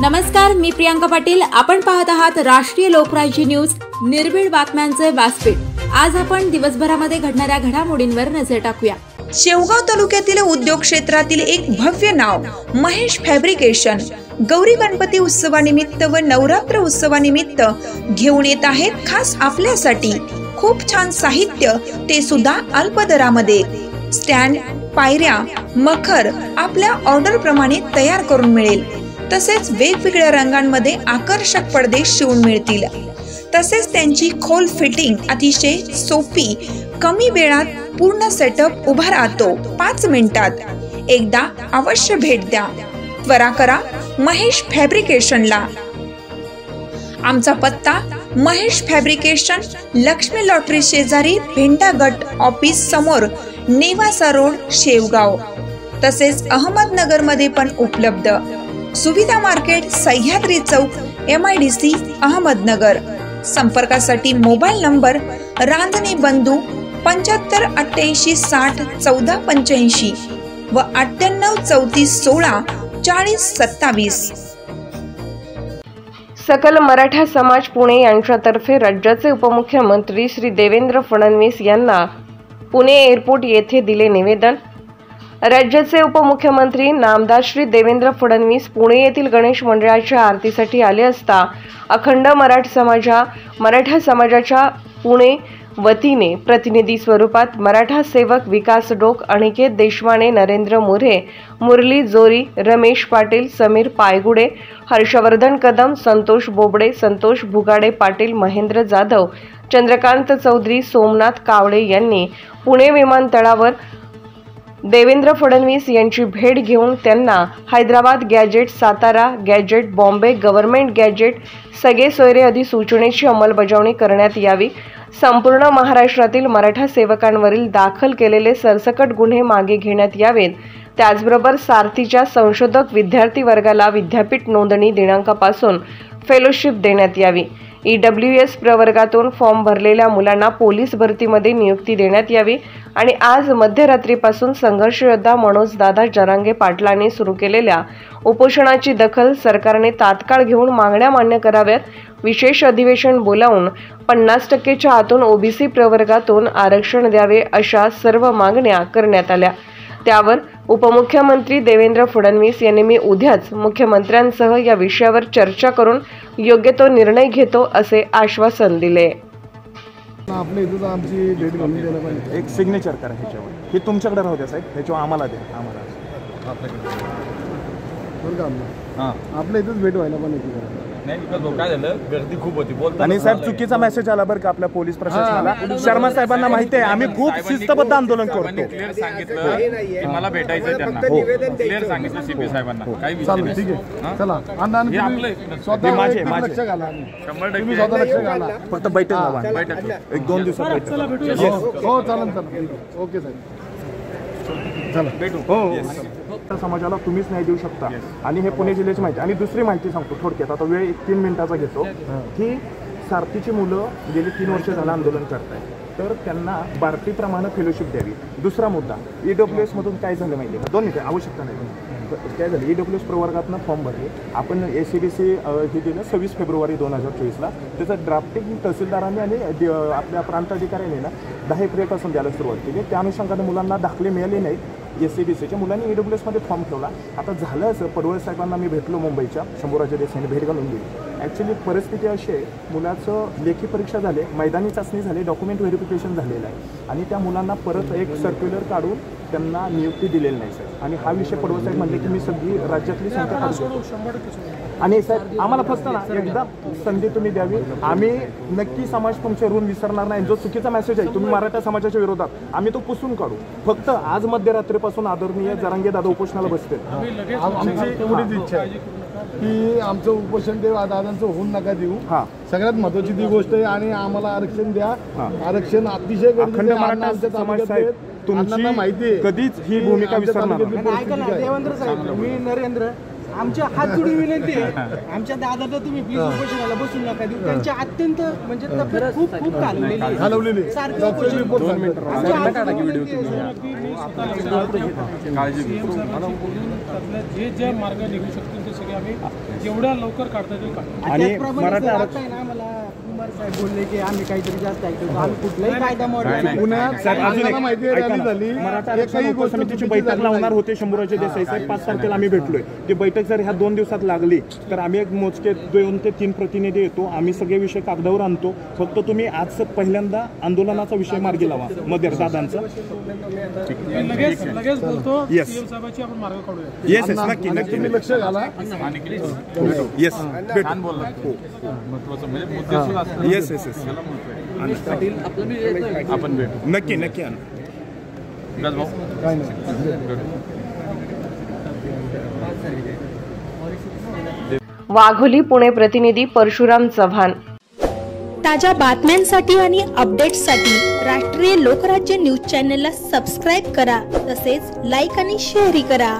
नमस्कार, मी प्रियांका पाटील। आपण पाहत आहात राष्ट्रीय लोकराज्य न्यूज, निर्भीड बातम्यांचे व्यासपीठ। आज आपण दिवसभरामध्ये घडणाऱ्या घडामोडींवर नजर टाकूया। शेवगाव तालुक्यातील उद्योग क्षेत्रातील एक भव्य नाव महेश फॅब्रिकेशन गौरी गणपती उत्सवानिमित्त व नवरात्र उत्सवानिमित्त घेऊन येत आहेत खास आपल्यासाठी खूप छान साहित्य, ते सुद्धा अल्प दरामध्ये। स्टँड, पायऱ्या, मखर आपल्या ऑर्डर प्रमाणे तयार करून मिळेल। तसेच वेगवेगळ्या रंगांमध्ये आकर्षक पडदे शिवून मिळतील। तसेच त्यांची खोल फिटिंग अतिशय सोपी, कमी वेळात पूर्ण सेटअप उभा राहतो 5 मिनिटात। एकदा अवश्य भेट द्या। त्वरा करा महेश फॅब्रिकेशनला। आमचा पत्ता महेश फॅब्रिकेशन, लक्ष्मी लॉटरी शेजारी, भेंडा गट ऑफिस समोर, नेवासा रोड, शेवगाव। तसेच अहमदनगर मध्ये पण उपलब्ध। सुविधा मार्केट, सह्याद्री चौक, MIDC, अहमदनगर। संपर्कासाठी मोबाईल नंबर रांजणे बंधू 75 88 60 14 85 व 98 34 16 40 27। सकल मराठा समाज पुणे यांच्यातर्फे राज्याचे उपमुख्यमंत्री श्री देवेंद्र फडणवीस यांना पुणे एअरपोर्ट येथे दिले निवेदन। राज्याचे उपमुख्यमंत्री नामदार श्री देवेंद्र फडणवीस पुणे येथील गणेश मंडळाच्या आरतीसाठी आले असता अखंड मराठा समाजाच्या पुणे वतीने प्रतिनिधी स्वरूपात मराठा सेवक विकास डोक, अनिकेत देशमाने, नरेंद्र मोरे, मुरली जोरी, रमेश पाटील, समीर पायगुडे, हर्षवर्धन कदम, संतोष बोबडे, संतोष भुगाडे पाटील, महेंद्र जाधव, चंद्रकांत चौधरी, सोमनाथ कावडे यांनी पुणे विमानतळावर देवेंद्र फडणवीस यांची भेट घेऊन त्यांना Hyderabad gazette, Satara gazette, Bombay government gazette, सगळे सोयरे अधिसूचनेची अंमलबजावणी करण्यात यावी। संपूर्ण महाराष्ट्रातील मराठा सेवकांवरील दाखल केलेले सरसकट गुन्हे मागे घेण्यात यावेत। त्याचबरोबर सारथीच्या संशोधक विद्यार्थी वर्गाला विद्यापीठ नोंदणी दिनांकापासून फेलोशिप देण्यात यावी। EWS प्रवर्गातून फॉर्म भरलेल्या मुलांना पोलीस भरतीमध्ये नियुक्ती देण्यात यावी। आणि आज मध्यरात्रीपासून संघर्ष योद्धा मनोज दादा जरांगे पाटलांनी सुरू केलेल्या उपोषणाची दखल सरकारने तात्काळ घेऊन मागण्या मान्य कराव्यात। विशेष अधिवेशन बोलावून 50%च्या आतून OBC प्रवर्गातून आरक्षण द्यावे, अशा सर्व मागण्या करण्यात आल्या। त्यावर उपमुख्यमंत्री देवेंद्र फडणवीस यांनी मी उद्याच मुख्यमंत्र्यांसह या विषयावर चर्चा करून योग्य तो निर्णय घेतो असे आश्वासन दिले। आपल्या इथं आमची डेट घालून द्यायला पाहिजे। एक सिग्नेचर करा ह्याच्यावर, हे तुमच्याकडे राहू द्या साहेब, ह्याच्यावर आम्हाला द्या, आम्हाला बरं का आपल्या इथंच भेट व्हायला पाहिजे। नाही काय झालं, गर्दी खूप होती बोलता। आणि साहेब चुकीचा मेसेज आला बरं का आपल्या पोलीस प्रशासनाला। शर्मा साहेबांना माहिती आहे आम्ही खूप शिस्तबद्ध आंदोलन करतो। क्लिअर सांगितलं की मला भेटायचं त्यांना, क्लिअर सांगितलं CP साहेबांना, काही विषय नाही। ठीक आहे, चला हे आपलं स्वतः माझे लक्ष घाला, 100% स्वतः लक्ष घाला। फक्त बैठक लावा, बैठक 1-2 दिवसात बैठक। हो चालेल, ओके साहेब, चला भेटू। हो समाजाला तुम्हीच न्याय देऊ शकता। आणि हे पुणे जिल्ह्याची माहिती। आणि दुसरी माहिती सांगतो थोडक्यात, आता वेळ 3 मिनिटाचा घेतो की सारथीची मुलं गेली 3 वर्ष झालं आंदोलन करतायत, तर त्यांना बार्टीप्रमाणे फेलोशिप द्यावी। दुसरा मुद्दा, EWS मधून काय झालं माहिती आहे का, 2 मिनिटं आवश्यकता नाही, काय झालं, EWS प्रवर्गातनं फॉर्म भरले आपण, ACDC हे दिलं 26 फेब्रुवारी 2024ला। त्याचं ड्राफ्टिंग तहसीलदारांनी आणि आपल्या प्रांताधिकाऱ्यांनी ना 10 एप्रिलपासून द्यायला सुरुवात केली। त्या अनुषंगाने मुलांना दाखले मिळाले नाहीत। ACDCच्या मुलांनी EWS मध्ये फॉर्म ठेवला। आता झालं असं, पडवळ साहेबांना मी भेटलो मुंबईच्या, शंभूराजे देसाईंनी भेट घालून दिली। ॲक्च्युली परिस्थिती अशी आहे, मुलाचं लेखी परीक्षा झाली, मैदानी चाचणी झाली, डॉक्युमेंट व्हेरिफिकेशन झालेलं आहे आणि त्या मुलांना परत एक सर्क्युलर काढून त्यांना नियुक्ती दिलेली नाही साहेब। आणि हा विषय पडवळ साहेब म्हणले की मी सगळी राज्यातली संख्या काढतो आणि साहेब आम्हाला फक्त ना एकदा संधी तुम्ही द्यावी। आम्ही नक्की समाज तुमचे ऋण विसरणार नाही। जो चुकीचा मेसेज आहे तुम्ही मराठा समाजाच्या विरोधात, आम्ही तो पुसून काढू। फक्त आज मध्यरात्रीपासून आदरणीय जरांगे दादा उपोषणाला बसते। आमची एवढीच इच्छा आहे की आमचं उपोषण ते दादांचं होऊन नका देऊ। सगळ्यात महत्वाची ती गोष्ट आहे आणि आम्हाला आरक्षण द्या। आरक्षण अतिशय अखंड मराठा समाज साहेब तुमची माहिती आहे, कधीच ही भूमिका विसरणार नाही। देवेंद्र साहेब, मी नरेंद्र आमच्या हात जोडून विनंती आहे, आमच्या दादाला तुम्ही प्लीज उपोषणाला बसून नका देऊ. त्यांच्या अत्यंत म्हणजे तब्येत खूप खूप घालवलेली सारखं उपोषण. आमच्या हात जोडून विनंती आहे. जे जे मार्ग निघू शकतील ते सगळे आम्ही जेवढ्या लवकर काढता येईल काढतो. आणि मराठा आरक्षण ना मला कुमार साहेब बोलले की आम्ही काहीतरी जास्त ऐकतो, आम्ही कुठलाही कायदा मॉडेल पुण्यात माहिती झाली मराठा आरक्षण उपसमितीची बैठक लावणार होते शंभूराजे देसाई साहेब. 5 तारखेला आम्ही भेटलोय. ती बैठक जर ह्या 2 दिवसात लागली तर आम्ही एक मोजके 2 ते 3 प्रतिनिधी येतो. आम्ही सगळे विषय कागदावर आणतो. फक्त तुम्ही आज पहिल्यांदा आंदोलनाचा विषय मार्गी लावा मध्यर दादांचा. लगेच बोलतो. Yes. सीएम साहेबांची आपण मार्ग काढूया. येस नक्की नक्की तुम्ही लक्ष घाला. येस छान बोलला. महत्वाचं म्हणजे मुद्देसूद असतं. येस येस येस आपण भेटू नक्की नक्की आण. विकास भाऊ काय नाही. वाघोली पुणे प्रतिनिधी परशुराम चव्हाण. ताज्या बातम्यांसाठी आणि अपडेट्ससाठी राष्ट्रीय लोकराज्य न्यूज चॅनलला सबस्क्राईब करा, तसेच लाईक आणि शेअरही करा.